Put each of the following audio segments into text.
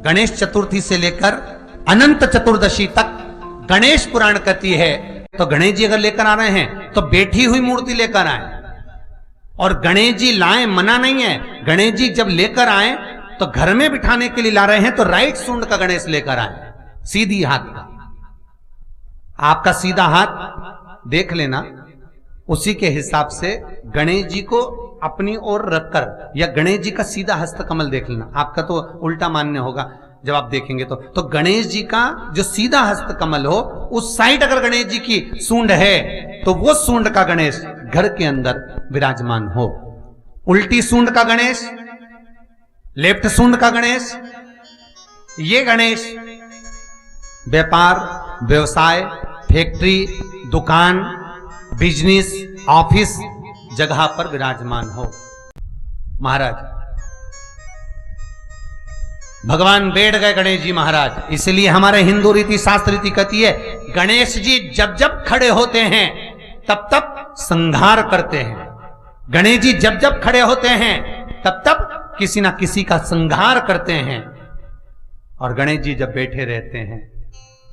गणेश चतुर्थी से लेकर अनंत चतुर्दशी तक गणेश पुराण कहती है। तो गणेश जी अगर लेकर आ रहे हैं तो बैठी हुई मूर्ति लेकर आए, और गणेश जी लाए मना नहीं है। गणेश जी जब लेकर आए तो घर में बिठाने के लिए ला रहे हैं तो राइट सूंड का गणेश लेकर आए, सीधी हाथ का। आपका सीधा हाथ देख लेना, उसी के हिसाब से गणेश जी को अपनी ओर रखकर, या गणेश जी का सीधा हस्त कमल देख लेना। आपका तो उल्टा मान्य होगा जब आप देखेंगे तो गणेश जी का जो सीधा हस्त कमल हो उस साइड अगर गणेश जी की सूंड है तो वो सूंड का गणेश घर के अंदर विराजमान हो। उल्टी सूंड का गणेश, लेफ्ट सूंड का गणेश, ये गणेश व्यापार, व्यवसाय, फैक्ट्री, दुकान, बिजनेस, ऑफिस जगह पर विराजमान हो। महाराज भगवान बैठ गए गणेश जी महाराज, इसलिए हमारे हिंदू रीति शास्त्र रीति कहती है गणेश जी जब जब खड़े होते हैं तब तब संहार करते हैं। गणेश जी जब जब खड़े होते हैं तब तब किसी ना किसी का संहार करते हैं, और गणेश जी जब बैठे रहते हैं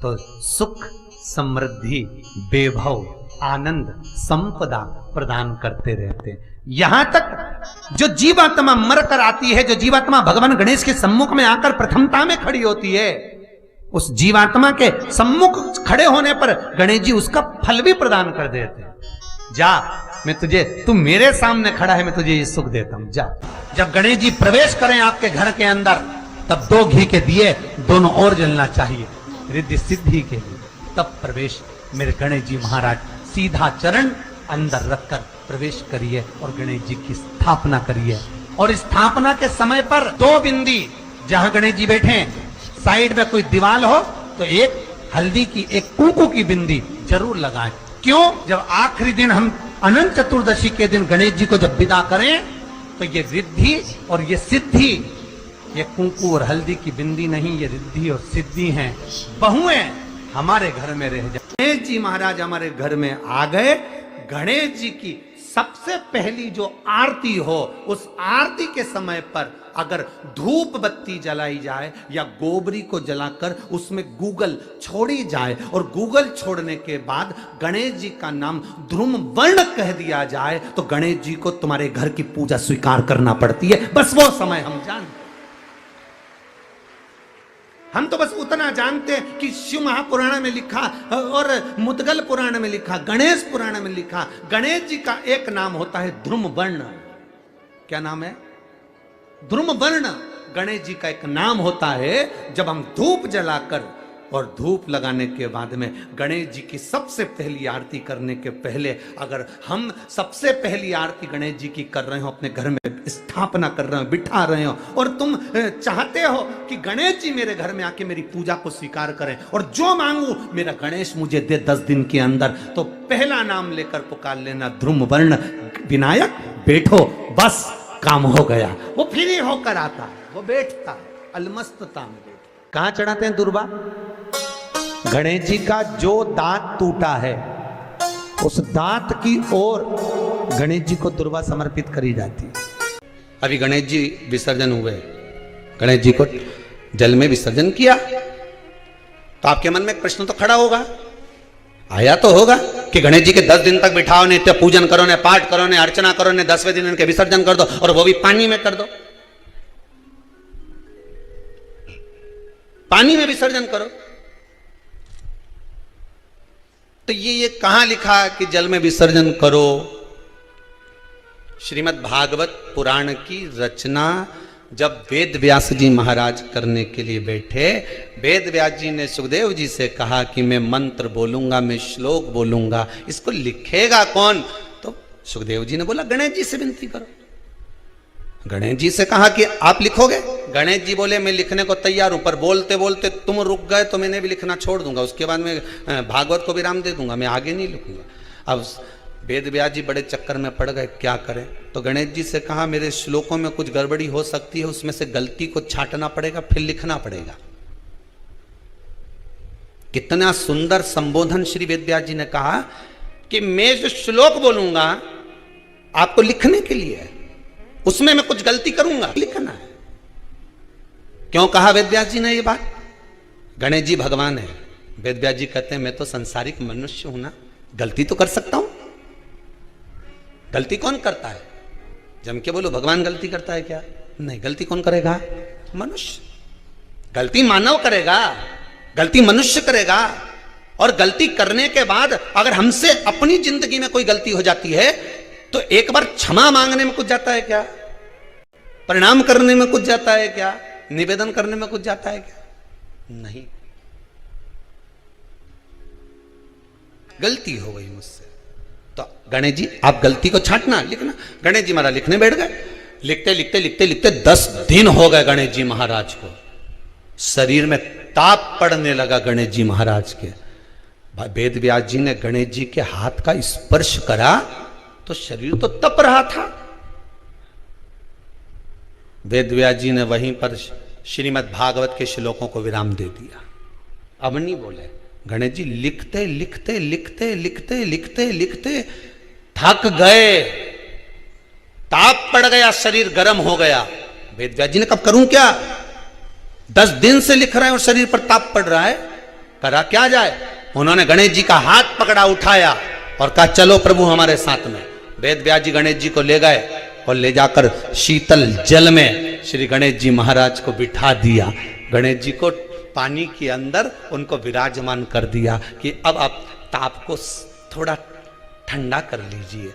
तो सुख, समृद्धि, वैभव, आनंद, संपदा प्रदान करते रहते हैं। यहां तक जो जीवात्मा मर कर आती है, जो जीवात्मा भगवान गणेश के सम्मुख में आकर प्रथमता में खड़ी होती है, उस जीवात्मा के सम्मुख खड़े होने पर गणेश जी उसका फल भी प्रदान कर देते हैं। जा, मैं तुझे, तू मेरे सामने खड़ा है, मैं तुझे ये सुख देता हूं, जा। जब गणेश जी प्रवेश करें आपके घर के अंदर तब 2 घी के दिए दोनों ओर जलना चाहिए रिद्धि सिद्धि के लिए। तब प्रवेश मेरे गणेश जी महाराज सीधा चरण अंदर रखकर प्रवेश करिए और गणेश जी की स्थापना करिए। और स्थापना के समय पर 2 बिंदी, जहां गणेश जी बैठे साइड में कोई दीवार हो तो एक हल्दी की, एक कुंकू की बिंदी जरूर लगाएं। क्यों? जब आखिरी दिन हम अनंत चतुर्दशी के दिन गणेश जी को जब विदा करें तो ये रिद्धि और ये सिद्धि, ये कुंकू और हल्दी की बिंदी नहीं, ये रिद्धि और सिद्धि हैं। बहुएं हमारे घर में रह जाए। गणेश जी महाराज हमारे घर में आ गए। गणेश जी की सबसे पहली जो आरती हो, उस आरती के समय पर अगर धूप बत्ती जलाई जाए या गोबरी को जलाकर उसमें गूगल छोड़ी जाए, और गूगल छोड़ने के बाद गणेश जी का नाम ध्रुम वर्ण कह दिया जाए तो गणेश जी को तुम्हारे घर की पूजा स्वीकार करना पड़ती है। बस वो समय हम जानते, हम तो बस उतना जानते हैं कि शिव महापुराण में लिखा और मुद्गल पुराण में लिखा, गणेश पुराण में लिखा, गणेश जी का एक नाम होता है ध्रुम वर्ण। क्या नाम है? ध्रुम वर्ण गणेश जी का एक नाम होता है। जब हम धूप जलाकर और धूप लगाने के बाद में गणेश जी की सबसे पहली आरती करने के पहले अगर हम सबसे पहली आरती गणेश जी की कर रहे हो, अपने घर में स्थापना कर रहे हो, बिठा रहे हो, और तुम चाहते हो कि गणेश जी मेरे घर में आके मेरी पूजा को स्वीकार करें और जो मांगू मेरा गणेश मुझे दे 10 दिन के अंदर, तो पहला नाम लेकर पुकार लेना ध्रुम वर्ण विनायक, बैठो, बस काम हो गया। वो फ्री होकर आता है, वो बैठता है अलमस्तता में। कहां चढ़ाते हैं दुर्बा? गणेश जी का जो दांत टूटा है उस दांत की ओर गणेश जी को दुर्बा समर्पित करी जाती है। अभी गणेश जी विसर्जन हुए, गणेश जी को जल में विसर्जन किया, तो आपके मन में एक प्रश्न तो खड़ा होगा, आया तो होगा कि गणेश जी के 10 दिन तक बिठाओ, नित्य पूजन करो, ने पाठ करो, ने अर्चना करो, ने 10वें दिन इनके विसर्जन कर दो, और वो भी पानी में कर दो, पानी में विसर्जन करो। तो ये कहां लिखा कि जल में विसर्जन करो? श्रीमद् भागवत पुराण की रचना जब वेद व्यास जी महाराज करने के लिए बैठे, वेद व्यास जी ने सुखदेव जी से कहा कि मैं मंत्र बोलूंगा, मैं श्लोक बोलूंगा, इसको लिखेगा कौन? तो सुखदेव जी ने बोला गणेश जी से विनती करो। गणेश जी से कहा कि आप लिखोगे? गणेश जी बोले मैं लिखने को तैयार हूं, पर बोलते बोलते तुम रुक गए तो मैंने भी लिखना छोड़ दूंगा, उसके बाद मैं भागवत को विराम दे दूंगा, मैं आगे नहीं लिखूंगा। अब वेद व्यास जी बड़े चक्कर में पड़ गए, क्या करें? तो गणेश जी से कहा मेरे श्लोकों में कुछ गड़बड़ी हो सकती है, उसमें से गलती को छांटना पड़ेगा, फिर लिखना पड़ेगा। कितना सुंदर संबोधन श्री वेद व्यास जी ने कहा कि मैं जो श्लोक बोलूंगा आपको लिखने के लिए है, उसमें मैं कुछ गलती करूंगा, लिखना है। क्यों कहा वेदव्यास जी ने ये बात? गणेश जी भगवान है, वेदव्यास जी कहते हैं मैं तो संसारिक मनुष्य हूं ना, गलती तो कर सकता हूं। गलती कौन करता है? जम के बोलो भगवान गलती करता है क्या? नहीं, गलती कौन करेगा? मनुष्य। गलती मानव करेगा, गलती मनुष्य करेगा। और गलती करने के बाद अगर हमसे अपनी जिंदगी में कोई गलती हो जाती है तो एक बार क्षमा मांगने में कुछ जाता है क्या? प्रणाम करने में कुछ जाता है क्या? निवेदन करने में कुछ जाता है क्या? नहीं। गलती हो गई मुझसे तो गणेश जी आप गलती को छांटना, लिखना। गणेश जी महाराज लिखने बैठ गए। लिखते लिखते लिखते लिखते 10 दिन हो गए गणेश जी महाराज को। शरीर में ताप पड़ने लगा गणेश जी महाराज के। वेद व्यास जी ने गणेश जी के हाथ का स्पर्श करा तो शरीर तो तप रहा था। वेद व्यास जी ने वहीं पर श्रीमद् भागवत के श्लोकों को विराम दे दिया। अब नहीं बोले। गणेश जी लिखते लिखते लिखते लिखते लिखते लिखते थक गए, ताप पड़ गया, शरीर गर्म हो गया। वेद व्यास जी ने कब करूं क्या? 10 दिन से लिख रहे हैं और शरीर पर ताप पड़ रहा है, करा क्या जाए? उन्होंने गणेश जी का हाथ पकड़ा, उठाया और कहा चलो प्रभु हमारे साथ में। वेद व्यास जी गणेश जी को ले गए और ले जाकर शीतल जल में श्री गणेश जी महाराज को बिठा दिया। गणेश जी को पानी के अंदर उनको विराजमान कर दिया कि अब आप ताप को थोड़ा ठंडा कर लीजिए।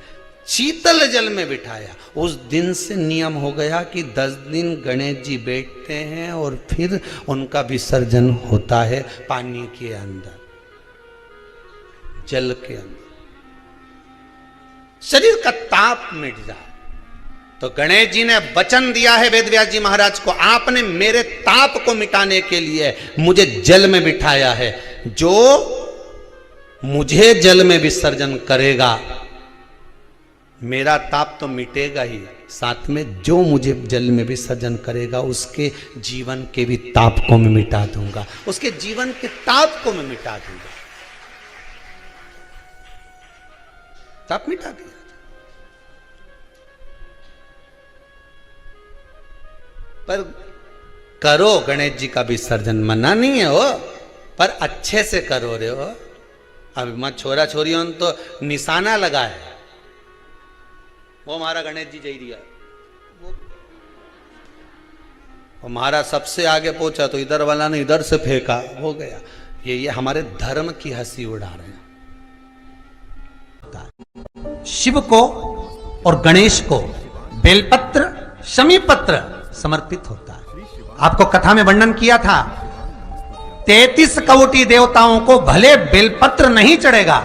शीतल जल में बिठाया। उस दिन से नियम हो गया कि 10 दिन गणेश जी बैठते हैं और फिर उनका विसर्जन होता है पानी के अंदर, जल के अंदर, शरीर का ताप मिट जाए। तो गणेश जी ने वचन दिया है वेदव्यास जी महाराज को, आपने मेरे ताप को मिटाने के लिए मुझे जल में बिठाया है। जो मुझे जल में विसर्जन करेगा मेरा ताप तो मिटेगा ही, साथ में जो मुझे जल में विसर्जन करेगा उसके जीवन के भी ताप को मैं मिटा दूंगा, उसके जीवन के ताप को मैं मिटा दूंगा। ताप मिटा दिया। पर करो गणेश जी का विसर्जन, मना नहीं है वो, पर अच्छे से करो रे हो। अब मैं छोरा छोरियों तो निशाना लगा है, वो हमारा गणेश जी जई दिया, वो हमारा सबसे आगे पहुंचा तो इधर वाला ने इधर से फेंका, हो गया। ये हमारे धर्म की हंसी उड़ा रहे हैं। शिव को और गणेश को बेलपत्र शमीपत्र समर्पित होता है। आपको कथा में वर्णन किया था 33 कोटि देवताओं को भले बेलपत्र नहीं चढ़ेगा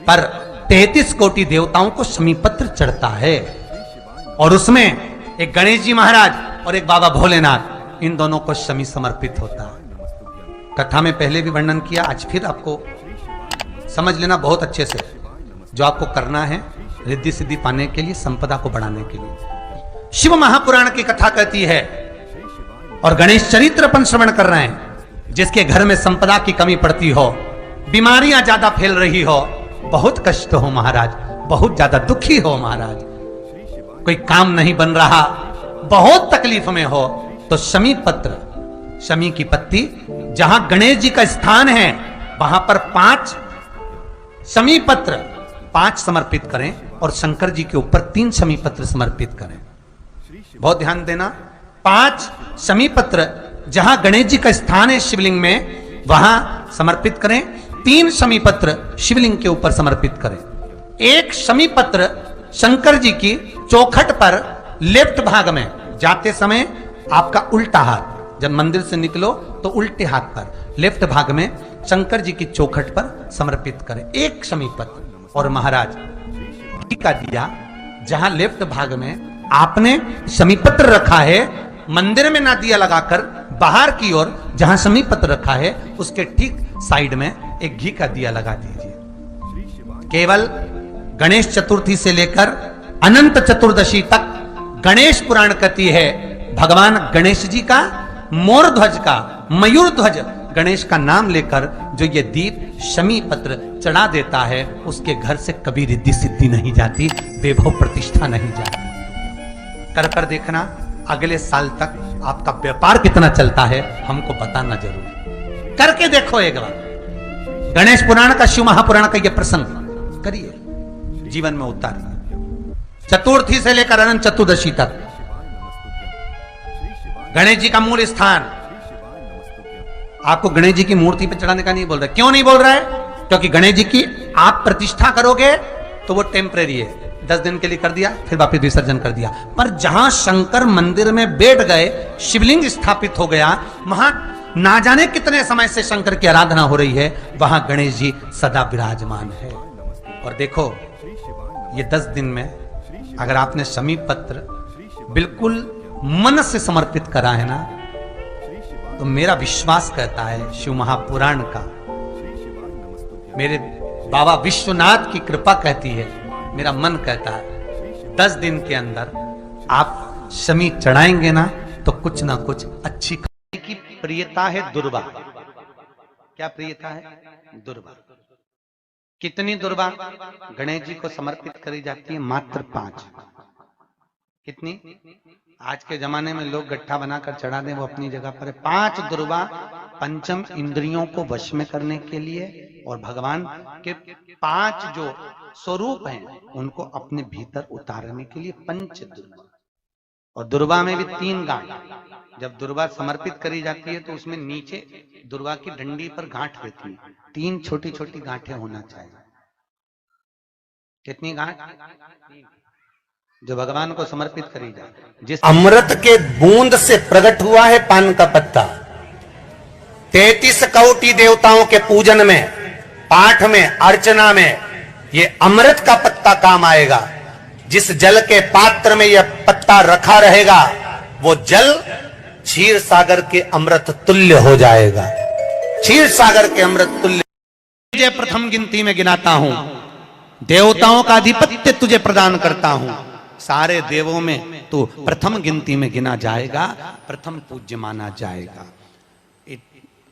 पर 33 कोटि देवताओं को शमीपत्र चढ़ता है। और उसमें एक गणेश जी महाराज और एक बाबा भोलेनाथ, इन दोनों को शमी समर्पित होता है। कथा में पहले भी वर्णन किया, आज फिर आपको समझ लेना बहुत अच्छे से। जो आपको करना है रिद्धि सिद्धि पाने के लिए, संपदा को बढ़ाने के लिए। शिव महापुराण की कथा कहती है और गणेश चरित्र अपन श्रवण कर रहे हैं, जिसके घर में संपदा की कमी पड़ती हो, बीमारियां ज्यादा फैल रही हो, बहुत कष्ट हो महाराज, बहुत ज्यादा दुखी हो महाराज, कोई काम नहीं बन रहा, बहुत तकलीफ में हो, तो शमी पत्र, शमी की पत्ती, जहां गणेश जी का स्थान है वहां पर 5 शमी पत्र 5 समर्पित करें और शंकर जी के ऊपर 3 शमी पत्र समर्पित करें। बहुत ध्यान देना, 5 शमी पत्र जहां गणेश जी का स्थान है शिवलिंग में वहां समर्पित करें, 3 शमी पत्र शिवलिंग के ऊपर समर्पित करें। 1 शमी पत्र शंकर जी की चौखट पर लेफ्ट भाग में, जाते समय आपका उल्टा हाथ, जब मंदिर से निकलो तो उल्टे हाथ पर लेफ्ट भाग में शंकर जी की चौखट पर समर्पित करें 1 शमी पत्र। और महाराज घी का दिया जहां लेफ्ट भाग में आपने शमी पत्र रखा है, मंदिर में ना दिया लगाकर बाहर की ओर जहां शमी पत्र रखा है उसके ठीक साइड में एक घी का दिया लगा दीजिए। केवल गणेश चतुर्थी से लेकर अनंत चतुर्दशी तक गणेश पुराण कहती है भगवान गणेश जी का मोर ध्वज का, मयूर ध्वज गणेश का नाम लेकर जो ये दीप शमी पत्र चढ़ा देता है उसके घर से कभी रिद्धि सिद्धि नहीं जाती, वैभव प्रतिष्ठा नहीं जाती। कर देखना, अगले साल तक आपका व्यापार कितना चलता है हमको बताना जरूर, करके देखो एक बार। गणेश पुराण का, शिव महापुराण का यह प्रसंग करिए, जीवन में उतारिए। चतुर्थी से लेकर अनंत चतुर्दशी तक गणेश जी का मूल स्थान। आपको गणेश जी की मूर्ति पर चढ़ाने का नहीं बोल रहा। क्यों नहीं बोल रहा है? क्योंकि गणेश जी की आप प्रतिष्ठा करोगे तो वो टेम्परेरी है, 10 दिन के लिए कर दिया फिर वापस विसर्जन कर दिया। पर जहां शंकर मंदिर में बैठ गए, शिवलिंग स्थापित हो गया, वहां ना जाने कितने समय से शंकर की आराधना हो रही है, वहां गणेश जी सदा विराजमान है। और देखो ये 10 दिन में अगर आपने शमी पत्र बिल्कुल मन से समर्पित करा है ना, तो मेरा विश्वास कहता है शिव महापुराण का, मेरे बाबा विश्वनाथ की कृपा कहती है, मेरा मन कहता है 10 दिन के अंदर आप शमी चढ़ाएंगे ना तो कुछ ना कुछ अच्छी की प्रियता है दुर्वा। क्या प्रियता है? दुर्वा। कितनी दुर्वा गणेश जी को समर्पित करी जाती है? मात्र 5। कितनी? आज के जमाने में लोग गट्ठा बनाकर चढ़ा दें, वो अपनी जगह पर है। 5 दुर्वा पंचम इंद्रियों को वश में करने के लिए और भगवान के 5 जो स्वरूप हैं उनको अपने भीतर उतारने के लिए 5 दुर्वा। और दुर्वा में भी 3 गांठ। जब दुर्वा समर्पित करी जाती है तो उसमें नीचे दुर्वा की डंडी पर गांठ रहती है, 3 छोटी छोटी गांठें होना चाहिए। कितनी गांठ? जो भगवान को समर्पित करी जाए। जिस अमृत के बूंद से प्रकट हुआ है पान का पत्ता, 33 कोटि देवताओं के पूजन में, पाठ में, अर्चना में ये अमृत का पत्ता काम आएगा। जिस जल के पात्र में यह पत्ता रखा रहेगा वो जल क्षीर सागर के अमृत तुल्य हो जाएगा। क्षीर सागर के अमृत तुल्य। तुझे प्रथम गिनती में गिनाता हूं, देवताओं का अधिपत्य तुझे प्रदान करता हूं, सारे देवों में तू प्रथम गिनती में गिना जाएगा, प्रथम पूज्य माना जाएगा।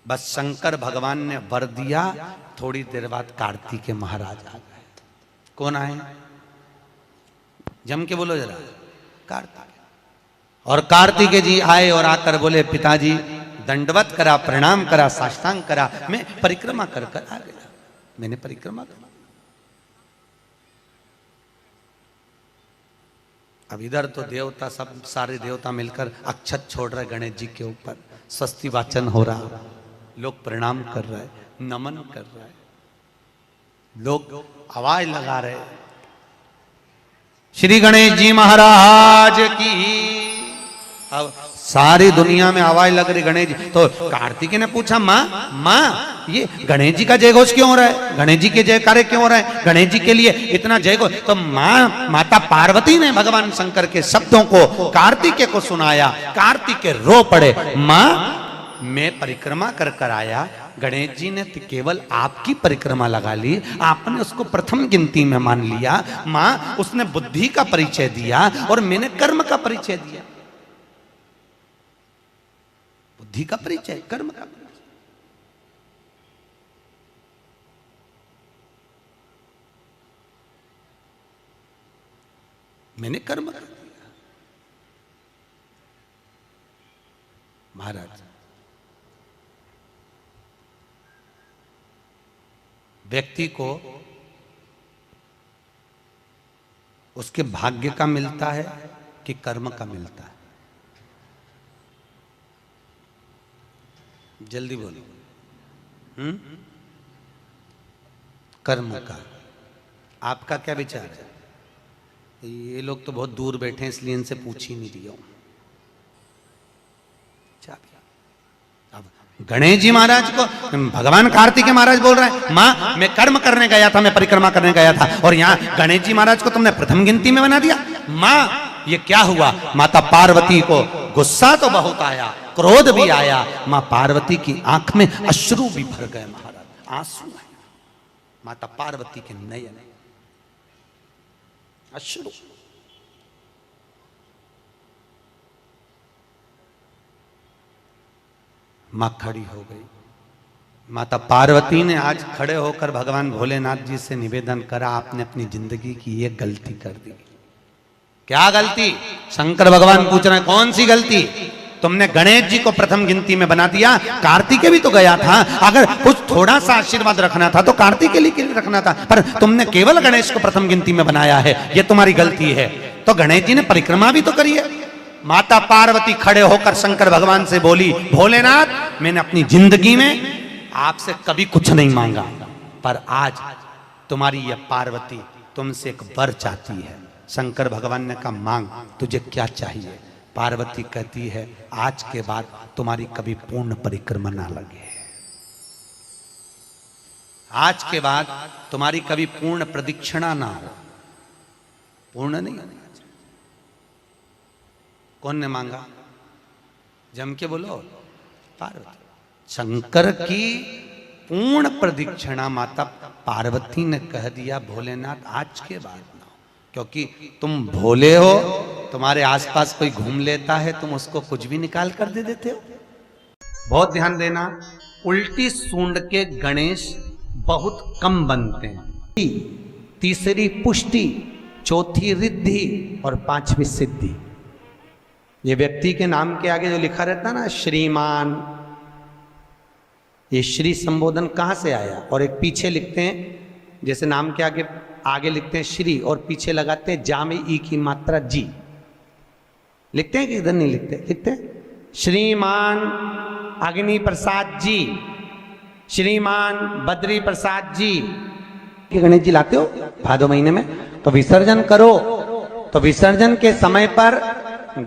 बस शंकर भगवान ने वर दिया, थोड़ी देर बाद कार्तिकेय महाराज आ गए। कौन आए? जम के बोलो जरा। कार्तिकेय। और कार्तिकेय जी आए और आकर बोले, पिताजी दंडवत करा, प्रणाम करा, साष्टांग करा, मैं परिक्रमा कर कर आ गया। मैंने परिक्रमा करा। अब इधर तो देवता सब, सारे देवता मिलकर अक्षत छोड़ रहे गणेश जी के ऊपर, स्वस्ति वाचन हो रहा, लोग प्रणाम कर रहे, नमन कर रहे, लोग आवाज लगा रहे, श्री गणेश जी महाराज की। अब सारी दुनिया में आवाज लग रही गणेश जी। तो कार्तिकेय ने पूछा, माँ ये गणेश जी का जय घोष क्यों हो रहा है? गणेश जी के जयकारे क्यों हो रहे हैं? गणेश जी के लिए इतना जय घोष? तो माता पार्वती ने भगवान शंकर के शब्दों को कार्तिकेय को सुनाया। कार्तिकेय रो पड़े, माँ मैं परिक्रमा कर कर आया, गणेश जी ने तो केवल आपकी परिक्रमा लगा ली, आपने उसको प्रथम गिनती में मान लिया। माँ उसने बुद्धि का परिचय दिया और मैंने कर्म का परिचय दिया। बुद्धि का परिचय, कर्म का परिचय। मैंने कर्म कर दिया। महाराज व्यक्ति को उसके भाग्य का मिलता है कि कर्म का मिलता है? जल्दी बोलो। कर्म का। आपका क्या विचार है? ये लोग तो बहुत दूर बैठे हैं इसलिए इनसे पूछ ही नहीं रही हूं। अब गणेश जी महाराज को भगवान कार्तिकेय महाराज बोल रहे हैं, माँ मैं कर्म करने गया था, मैं परिक्रमा करने गया था, और यहाँ गणेश जी महाराज को तुमने प्रथम गिनती में बना दिया। माँ ये क्या हुआ? माता पार्वती को गुस्सा तो बहुत आया, क्रोध भी आया। माँ पार्वती की आंख में अश्रु भी भर गए। महाराज आंसू है माता पार्वती के नयन, अश्रु। मां खड़ी हो गई। माता पार्वती ने आज खड़े होकर भगवान भोलेनाथ जी से निवेदन करा, आपने अपनी जिंदगी की ये गलती कर दी। क्या गलती? शंकर भगवान पूछ रहे हैं, कौन सी गलती? तुमने गणेश जी को प्रथम गिनती में बना दिया, कार्तिकेय भी तो गया था। अगर कुछ थोड़ा सा आशीर्वाद रखना था तो कार्तिकेय के लिए रखना था, पर तुमने केवल गणेश को प्रथम गिनती में बनाया है, ये तुम्हारी गलती है। तो गणेश जी ने परिक्रमा भी तो करी है। माता पार्वती खड़े होकर शंकर भगवान से बोली, भोलेनाथ मैंने अपनी जिंदगी में आपसे कभी कुछ नहीं मांगा, पर आज तुम्हारी यह पार्वती तुमसे एक वर चाहती है। शंकर भगवान ने कहा मांग, तुझे क्या चाहिए? पार्वती कहती है आज के बाद तुम्हारी कभी पूर्ण परिक्रमा ना लगे, आज के बाद तुम्हारी कभी पूर्ण प्रदक्षिणा ना हो। पूर्ण नहीं होना चाहिए। कौन ने मांगा? जम के बोलो, पार्वती। शंकर की पूर्ण प्रदक्षिणा माता पार्वती ने कह दिया भोलेनाथ आज के बाद ना हो, क्योंकि तुम भोले हो, तुम्हारे आसपास कोई घूम लेता है तुम उसको कुछ भी निकाल कर दे देते हो। बहुत ध्यान देना, उल्टी सूंड के गणेश बहुत कम बनते हैं। तीसरी पुष्टि, चौथी रिद्धि और पांचवी सिद्धि। ये व्यक्ति के नाम के आगे जो लिखा रहता है ना श्रीमान, ये श्री संबोधन कहाँ से आया? और एक पीछे लिखते हैं, जैसे नाम के आगे लिखते हैं श्री और पीछे लगाते हैं जा में ई की मात्रा जी। लिखते हैं कि इधर नहीं लिखते? लिखते हैं श्रीमान अग्नि प्रसाद जी, श्रीमान बद्री प्रसाद जी। गणेश जी लाते हो भादो महीने में, तो विसर्जन करो, तो विसर्जन के समय पर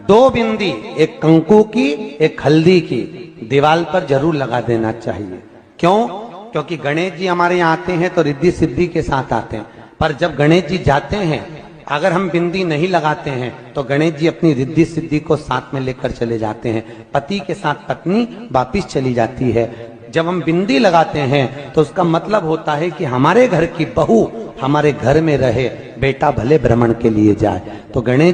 2 बिंदी, एक कंकु की एक हल्दी की, दीवार पर जरूर लगा देना चाहिए। क्यों? क्योंकि गणेश जी हमारे यहाँ आते हैं तो रिद्धि सिद्धि के साथ आते हैं, पर जब गणेश जी जाते हैं अगर हम बिंदी नहीं लगाते हैं तो गणेश जी अपनी रिद्धि सिद्धि को साथ में लेकर चले जाते हैं। पति के साथ पत्नी वापिस चली जाती है। जब हम बिंदी लगाते हैं तो उसका मतलब होता है कि हमारे घर की बहू हमारे घर में रहे, बेटा भले भ्रमण के लिए जाए। तो गणेश